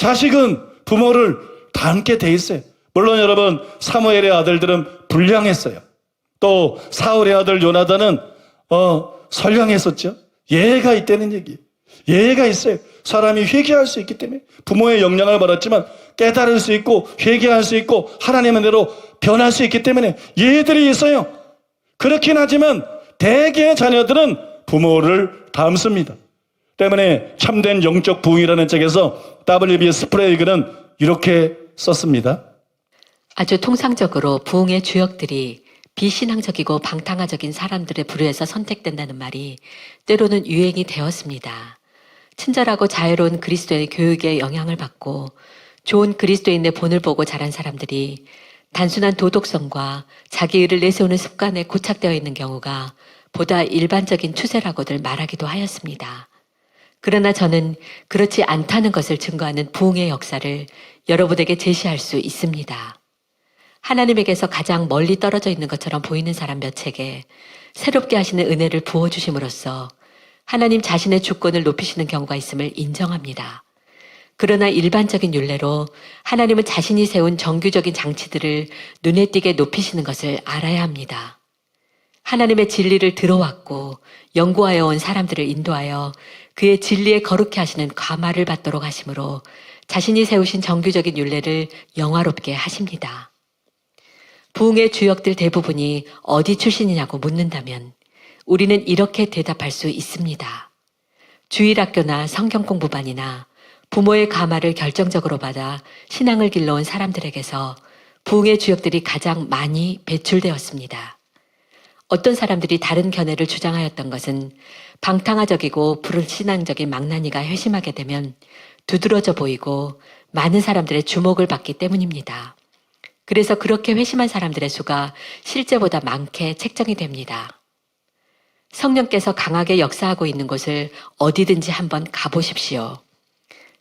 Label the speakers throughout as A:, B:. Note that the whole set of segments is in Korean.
A: 자식은 부모를 닮게 돼 있어요. 물론 여러분, 사무엘의 아들들은 불량했어요. 또 사울의 아들 요나단은 선량했었죠. 예가 있다는 얘기예요. 예가 있어요. 사람이 회개할 수 있기 때문에, 부모의 영향을 받았지만 깨달을 수 있고 회개할 수 있고 하나님의 대로 변할 수 있기 때문에 예들이 있어요. 그렇긴 하지만 대개의 자녀들은 부모를 닮습니다. 때문에 참된 영적 부흥이라는 책에서 W.B. 스프레이그는 이렇게 썼습니다.
B: 아주 통상적으로 부흥의 주역들이 비신앙적이고 방탕화적인 사람들의 부류에서 선택된다는 말이 때로는 유행이 되었습니다. 친절하고 자유로운 그리스도의 교육에 영향을 받고 좋은 그리스도인의 본을 보고 자란 사람들이 단순한 도덕성과 자기 의를 내세우는 습관에 고착되어 있는 경우가 보다 일반적인 추세라고들 말하기도 하였습니다. 그러나 저는 그렇지 않다는 것을 증거하는 부흥의 역사를 여러분에게 제시할 수 있습니다. 하나님에게서 가장 멀리 떨어져 있는 것처럼 보이는 사람 몇에게 새롭게 하시는 은혜를 부어주심으로써 하나님 자신의 주권을 높이시는 경우가 있음을 인정합니다. 그러나 일반적인 율례로 하나님은 자신이 세운 정규적인 장치들을 눈에 띄게 높이시는 것을 알아야 합니다. 하나님의 진리를 들어왔고 연구하여 온 사람들을 인도하여 그의 진리에 거룩해 하시는 감화를 받도록 하심으로 자신이 세우신 정규적인 율례를 영화롭게 하십니다. 부흥의 주역들 대부분이 어디 출신이냐고 묻는다면 우리는 이렇게 대답할 수 있습니다. 주일학교나 성경공부반이나 부모의 감화를 결정적으로 받아 신앙을 길러온 사람들에게서 부흥의 주역들이 가장 많이 배출되었습니다. 어떤 사람들이 다른 견해를 주장하였던 것은 방탕화적이고 불신앙적인 망나니가 회심하게 되면 두드러져 보이고 많은 사람들의 주목을 받기 때문입니다. 그래서 그렇게 회심한 사람들의 수가 실제보다 많게 책정이 됩니다. 성령께서 강하게 역사하고 있는 곳을 어디든지 한번 가보십시오.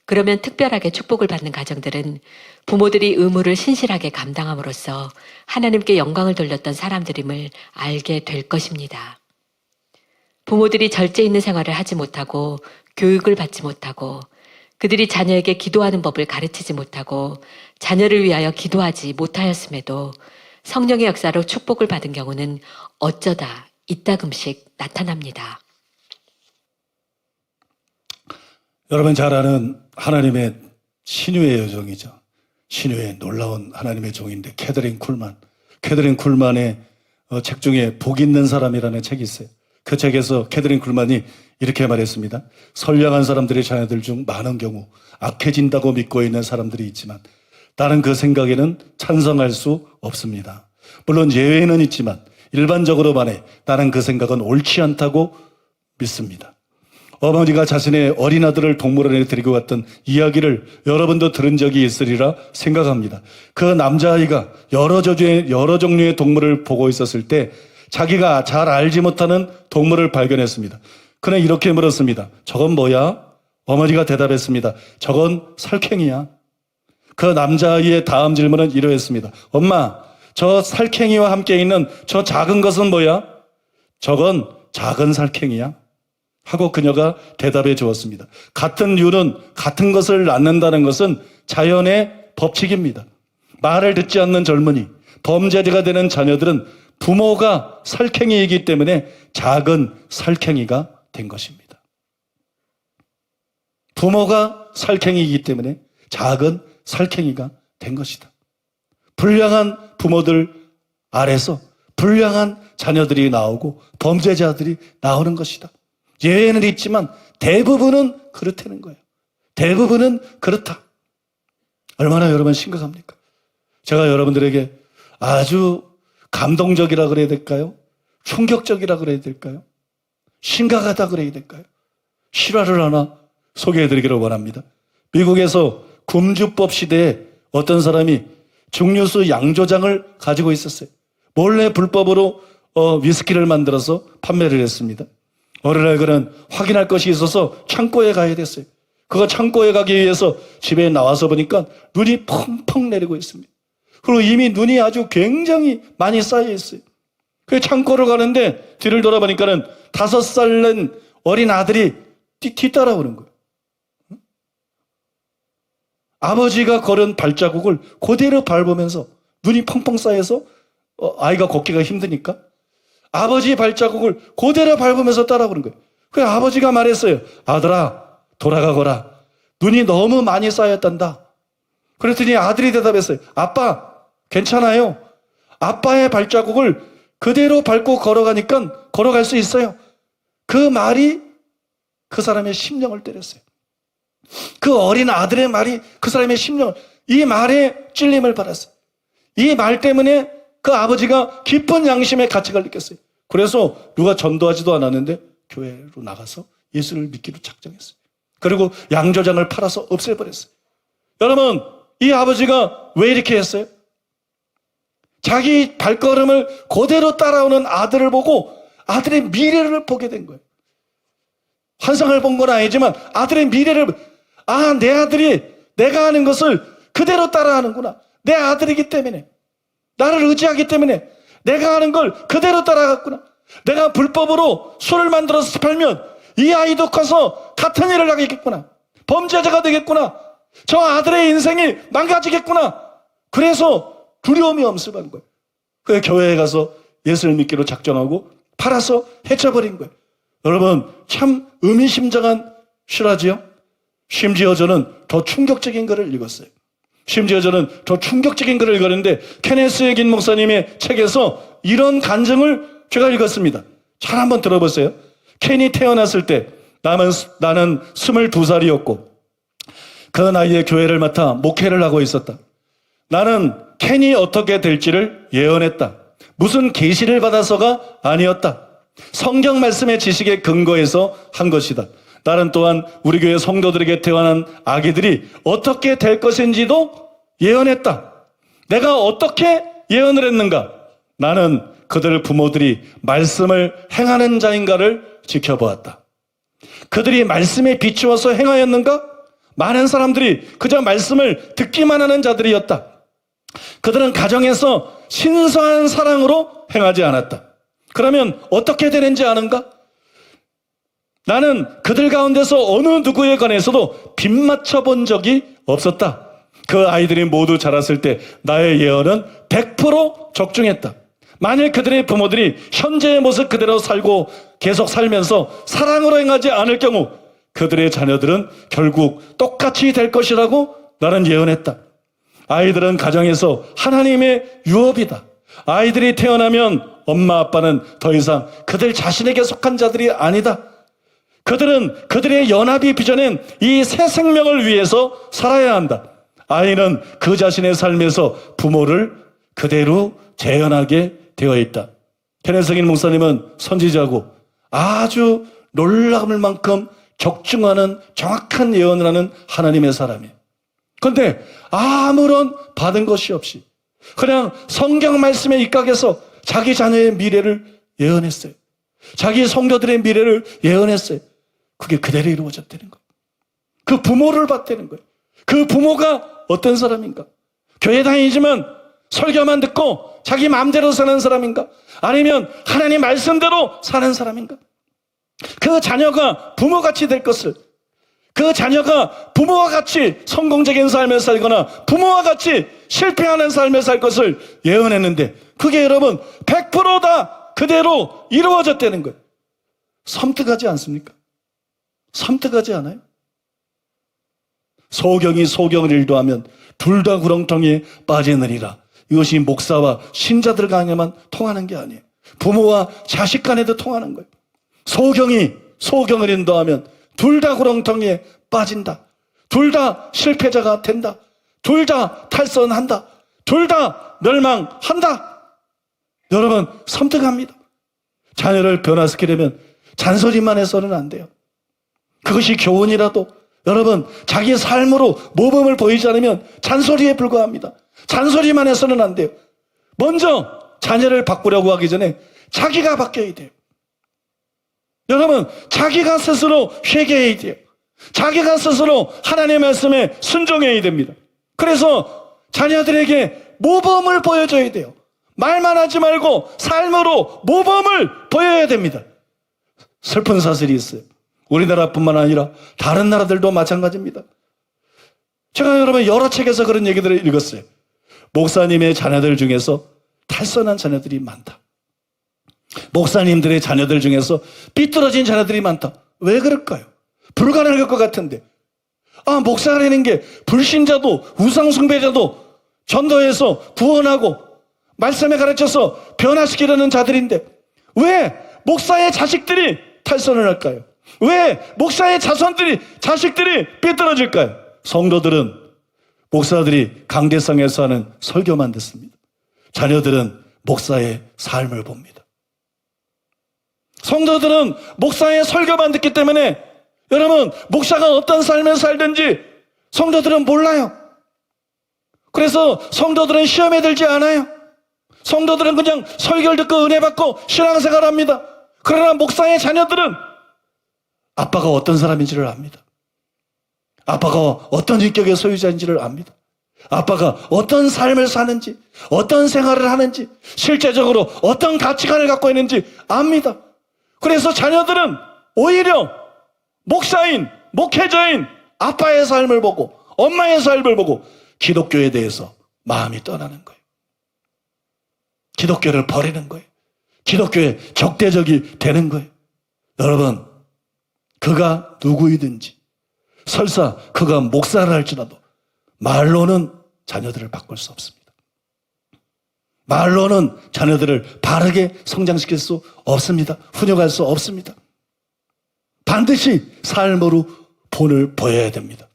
B: 그러면 특별하게 축복을 받는 가정들은 부모들이 의무를 신실하게 감당함으로써 하나님께 영광을 돌렸던 사람들임을 알게 될 것입니다. 부모들이 절제 있는 생활을 하지 못하고 교육을 받지 못하고 그들이 자녀에게 기도하는 법을 가르치지 못하고 자녀를 위하여 기도하지 못하였음에도 성령의 역사로 축복을 받은 경우는 어쩌다 이따금씩 나타납니다.
A: 여러분 잘 아는 하나님의 신유의 여종이죠. 신유의 놀라운 하나님의 종인데 캐더린 쿨만. 캐더린 쿨만의 책 중에 복 있는 사람이라는 책이 있어요. 그 책에서 캐더린 쿨만이 이렇게 말했습니다. 선량한 사람들의 자녀들 중 많은 경우 악해진다고 믿고 있는 사람들이 있지만 나는 그 생각에는 찬성할 수 없습니다. 물론 예외는 있지만 일반적으로 말해 나는 그 생각은 옳지 않다고 믿습니다. 어머니가 자신의 어린 아들을 동물원에 데리고 갔던 이야기를 여러분도 들은 적이 있으리라 생각합니다. 그 남자아이가 여러 종류의 동물을 보고 있었을 때 자기가 잘 알지 못하는 동물을 발견했습니다. 그는 이렇게 물었습니다. 저건 뭐야? 어머니가 대답했습니다. 저건 살쾡이야. 그 남자아이의 다음 질문은 이러했습니다. 엄마, 저 살쾡이와 함께 있는 저 작은 것은 뭐야? 저건 작은 살쾡이야. 하고 그녀가 대답해 주었습니다. 같은 류는 같은 것을 낳는다는 것은 자연의 법칙입니다. 말을 듣지 않는 젊은이, 범죄자가 되는 자녀들은 부모가 살쾡이이기 때문에 작은 살쾡이가 된 것입니다. 부모가 살쾡이이기 때문에 작은 살쾡이가 된 것이다. 불량한 부모들 아래서 불량한 자녀들이 나오고 범죄자들이 나오는 것이다. 예외는 있지만 대부분은 그렇다는 거예요. 대부분은 그렇다. 얼마나 여러분 심각합니까? 제가 여러분들에게 아주 감동적이라 그래야 될까요? 충격적이라 그래야 될까요? 심각하다 그래야 될까요? 실화를 하나 소개해드리기를 원합니다. 미국에서 금주법 시대에 어떤 사람이 증류수 양조장을 가지고 있었어요. 몰래 불법으로 위스키를 만들어서 판매를 했습니다. 어느 날 그는 확인할 것이 있어서 창고에 가야 됐어요. 그가 창고에 가기 위해서 집에 나와서 보니까 눈이 펑펑 내리고 있습니다. 그리고 이미 눈이 아주 굉장히 많이 쌓여 있어요. 그 창고를 가는데 뒤를 돌아보니까는 5살 된 어린 아들이 뒤따라오는 거예요. 아버지가 걸은 발자국을 그대로 밟으면서 눈이 펑펑 쌓여서 아이가 걷기가 힘드니까 아버지 발자국을 그대로 밟으면서 따라오는 거예요. 그래서 아버지가 말했어요. 아들아, 돌아가거라. 눈이 너무 많이 쌓였단다. 그랬더니 아들이 대답했어요. 아빠, 괜찮아요. 아빠의 발자국을 그대로 밟고 걸어가니까 걸어갈 수 있어요. 그 말이 그 사람의 심령을 때렸어요. 그 어린 아들의 말이 그 사람의 심령을, 이 말에 찔림을 받았어요. 이 말 때문에 그 아버지가 깊은 양심의 가책을 느꼈어요. 그래서 누가 전도하지도 않았는데 교회로 나가서 예수를 믿기로 작정했어요. 그리고 양조장을 팔아서 없애버렸어요. 여러분, 이 아버지가 왜 이렇게 했어요? 자기 발걸음을 그대로 따라오는 아들을 보고 아들의 미래를 보게 된 거예요. 환상을 본 건 아니지만 아들의 미래를, 내 아들이 내가 하는 것을 그대로 따라하는구나. 내 아들이기 때문에, 나를 의지하기 때문에 내가 하는 걸 그대로 따라갔구나. 내가 불법으로 술을 만들어서 팔면 이 아이도 커서 같은 일을 하겠구나. 범죄자가 되겠구나. 저 아들의 인생이 망가지겠구나. 그래서 두려움이 엄습한 거예요. 그래서 교회에 가서 예수를 믿기로 작정하고 팔아서 해쳐버린 거예요. 여러분, 참 의미심장한 실화지요? 심지어 저는 더 충격적인 글을 읽었어요. 읽었는데 케네스 에긴 목사님의 책에서 이런 간증을 제가 읽었습니다. 잘 한번 들어보세요. 켄이 태어났을 때 나는 22살이었고 그 나이에 교회를 맡아 목회를 하고 있었다. 나는 켄이 어떻게 될지를 예언했다. 무슨 계시를 받아서가 아니었다. 성경 말씀의 지식에 근거해서 한 것이다. 나는 또한 우리 교회 성도들에게 태어난 아기들이 어떻게 될 것인지도 예언했다. 내가 어떻게 예언을 했는가? 나는 그들 부모들이 말씀을 행하는 자인가를 지켜보았다. 그들이 말씀에 비추어서 행하였는가? 많은 사람들이 그저 말씀을 듣기만 하는 자들이었다. 그들은 가정에서 신성한 사랑으로 행하지 않았다. 그러면 어떻게 되는지 아는가? 나는 그들 가운데서 어느 누구에 관해서도 빗맞춰 본 적이 없었다. 그 아이들이 모두 자랐을 때 나의 예언은 100% 적중했다. 만일 그들의 부모들이 현재의 모습 그대로 살고 계속 살면서 사랑으로 행하지 않을 경우 그들의 자녀들은 결국 똑같이 될 것이라고 나는 예언했다. 아이들은 가정에서 하나님의 유업이다. 아이들이 태어나면 엄마 아빠는 더 이상 그들 자신에게 속한 자들이 아니다. 그들은 그들의 연합이 빚어낸 이 새 생명을 위해서 살아야 한다. 아이는 그 자신의 삶에서 부모를 그대로 재현하게 되어 있다. 케네스 목사님은 선지자고 아주 놀라울 만큼 적중하는 정확한 예언을 하는 하나님의 사람이에요. 그런데 아무런 받은 것이 없이 그냥 성경 말씀에 입각해서 자기 자녀의 미래를 예언했어요. 자기 성도들의 미래를 예언했어요. 그게 그대로 이루어졌다는 거예요. 그 부모를 봤다는 거예요. 그 부모가 어떤 사람인가? 교회 다니지만 설교만 듣고 자기 마음대로 사는 사람인가? 아니면 하나님 말씀대로 사는 사람인가? 그 자녀가 부모같이 될 것을, 그 자녀가 부모와 같이 성공적인 삶을 살거나 부모와 같이 실패하는 삶을 살 것을 예언했는데 그게 여러분 100%다 그대로 이루어졌다는 거예요. 섬뜩하지 않습니까? 섬뜩하지 않아요? 소경이 소경을 일도하면 둘 다 구렁텅이에 빠지느니라. 이것이 목사와 신자들 간에만 통하는 게 아니에요. 부모와 자식 간에도 통하는 거예요. 소경이 소경을 인도하면 둘 다 구렁텅이에 빠진다. 둘 다 실패자가 된다. 둘 다 탈선한다. 둘 다 멸망한다. 여러분, 섬뜩합니다. 자녀를 변화시키려면 잔소리만 해서는 안 돼요. 그것이 교훈이라도 여러분 자기 삶으로 모범을 보이지 않으면 잔소리에 불과합니다. 잔소리만 해서는 안 돼요. 먼저 자녀를 바꾸려고 하기 전에 자기가 바뀌어야 돼요. 여러분 자기가 스스로 회개해야 돼요. 자기가 스스로 하나님의 말씀에 순종해야 됩니다. 그래서 자녀들에게 모범을 보여줘야 돼요. 말만 하지 말고 삶으로 모범을 보여야 됩니다. 슬픈 사실이 있어요. 우리나라뿐만 아니라 다른 나라들도 마찬가지입니다. 제가 여러분 여러 책에서 그런 얘기들을 읽었어요. 목사님의 자녀들 중에서 탈선한 자녀들이 많다. 목사님들의 자녀들 중에서 삐뚤어진 자녀들이 많다. 왜 그럴까요? 불가능할 것 같은데. 목사라는 게 불신자도 우상숭배자도 전도해서 구원하고 말씀에 가르쳐서 변화시키려는 자들인데 왜 목사의 자식들이 탈선을 할까요? 왜 목사의 자식들이 삐뚤어질까요? 성도들은 목사들이 강대상에서 하는 설교만 듣습니다. 자녀들은 목사의 삶을 봅니다. 성도들은 목사의 설교만 듣기 때문에 여러분 목사가 어떤 삶을 살든지 성도들은 몰라요. 그래서 성도들은 시험에 들지 않아요. 성도들은 그냥 설교를 듣고 은혜 받고 신앙생활합니다. 그러나 목사의 자녀들은 아빠가 어떤 사람인지를 압니다. 아빠가 어떤 인격의 소유자인지를 압니다. 아빠가 어떤 삶을 사는지, 어떤 생활을 하는지, 실제적으로 어떤 가치관을 갖고 있는지 압니다. 그래서 자녀들은 오히려 목사인, 목회자인 아빠의 삶을 보고 엄마의 삶을 보고 기독교에 대해서 마음이 떠나는 거예요. 기독교를 버리는 거예요. 기독교에 적대적이 되는 거예요. 여러분, 그가 누구이든지 설사 그가 목사를 할지라도 말로는 자녀들을 바꿀 수 없습니다. 말로는 자녀들을 바르게 성장시킬 수 없습니다. 훈육할 수 없습니다. 반드시 삶으로 본을 보여야 됩니다.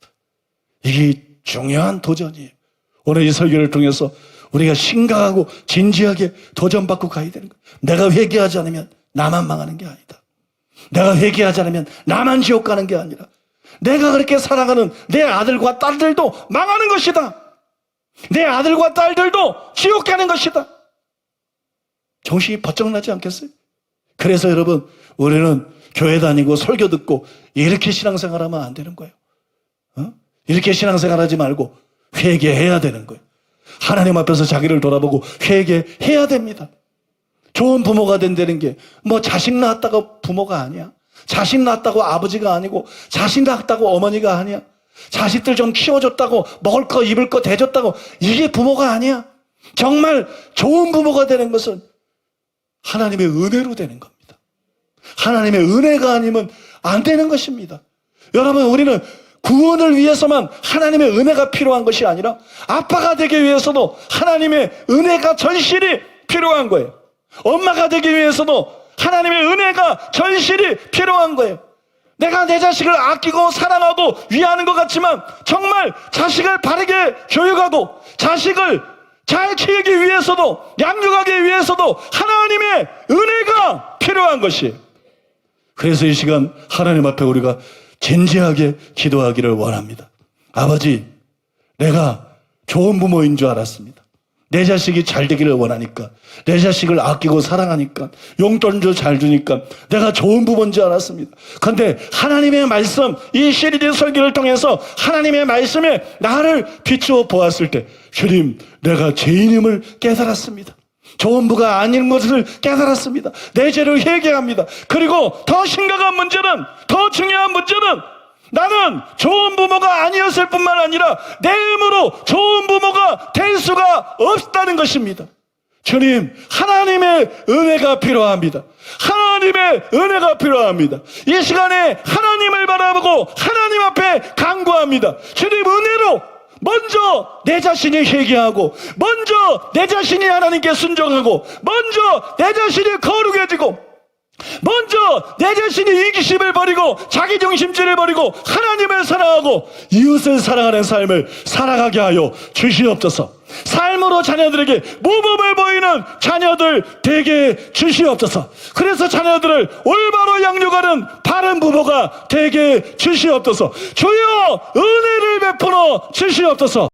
A: 이게 중요한 도전이에요. 오늘 이 설교를 통해서 우리가 심각하고 진지하게 도전받고 가야 되는 거예요. 내가 회개하지 않으면 나만 망하는 게 아니다. 내가 회개하지 않으면 나만 지옥 가는 게 아니라 내가 그렇게 사랑하는 내 아들과 딸들도 망하는 것이다. 내 아들과 딸들도 지옥 가는 것이다. 정신이 번쩍 나지 않겠어요? 그래서 여러분, 우리는 교회 다니고 설교 듣고 이렇게 신앙생활하면 안 되는 거예요. 이렇게 신앙생활하지 말고 회개해야 되는 거예요. 하나님 앞에서 자기를 돌아보고 회개해야 됩니다. 좋은 부모가 된다는 게 뭐 자식 낳았다고 부모가 아니야. 자식 낳았다고 아버지가 아니고 자식 낳았다고 어머니가 아니야. 자식들 좀 키워줬다고 먹을 거 입을 거 대줬다고 이게 부모가 아니야. 정말 좋은 부모가 되는 것은 하나님의 은혜로 되는 겁니다. 하나님의 은혜가 아니면 안 되는 것입니다. 여러분, 우리는 구원을 위해서만 하나님의 은혜가 필요한 것이 아니라 아빠가 되기 위해서도 하나님의 은혜가 절실히 필요한 거예요. 엄마가 되기 위해서도 하나님의 은혜가 절실히 필요한 거예요. 내가 내 자식을 아끼고 사랑하고 위하는 것 같지만 정말 자식을 바르게 교육하고 자식을 잘 키우기 위해서도 양육하기 위해서도 하나님의 은혜가 필요한 것이에요. 그래서 이 시간 하나님 앞에 우리가 진지하게 기도하기를 원합니다. 아버지, 내가 좋은 부모인 줄 알았습니다. 내 자식이 잘 되기를 원하니까, 내 자식을 아끼고 사랑하니까, 용돈도 잘 주니까 내가 좋은 부모인 줄 알았습니다. 그런데 하나님의 말씀, 이 시리즈 설교를 통해서 하나님의 말씀에 나를 비추어 보았을 때 주님, 내가 죄인임을 깨달았습니다. 좋은 부가 아닌 것을 깨달았습니다. 내 죄를 회개합니다. 그리고 더 심각한 문제는, 더 중요한 문제는 나는 좋은 부모가 아니었을 뿐만 아니라 내 힘으로 좋은 부모가 될 수가 없다는 것입니다. 주님, 하나님의 은혜가 필요합니다. 하나님의 은혜가 필요합니다. 이 시간에 하나님을 바라보고 하나님 앞에 간구합니다. 주님, 은혜로 먼저 내 자신이 회개하고, 먼저 내 자신이 하나님께 순종하고, 먼저 내 자신이 거룩해지고, 먼저 내 자신이 이기심을 버리고 자기중심주의를 버리고 하나님을 사랑하고 이웃을 사랑하는 삶을 살아가게 하여 주시옵소서. 삶으로 자녀들에게 모범을 보이는 자녀들 되게 주시옵소서. 그래서 자녀들을 올바로 양육하는 바른 부모가 되게 주시옵소서. 주여, 은혜를 베풀어 주시옵소서.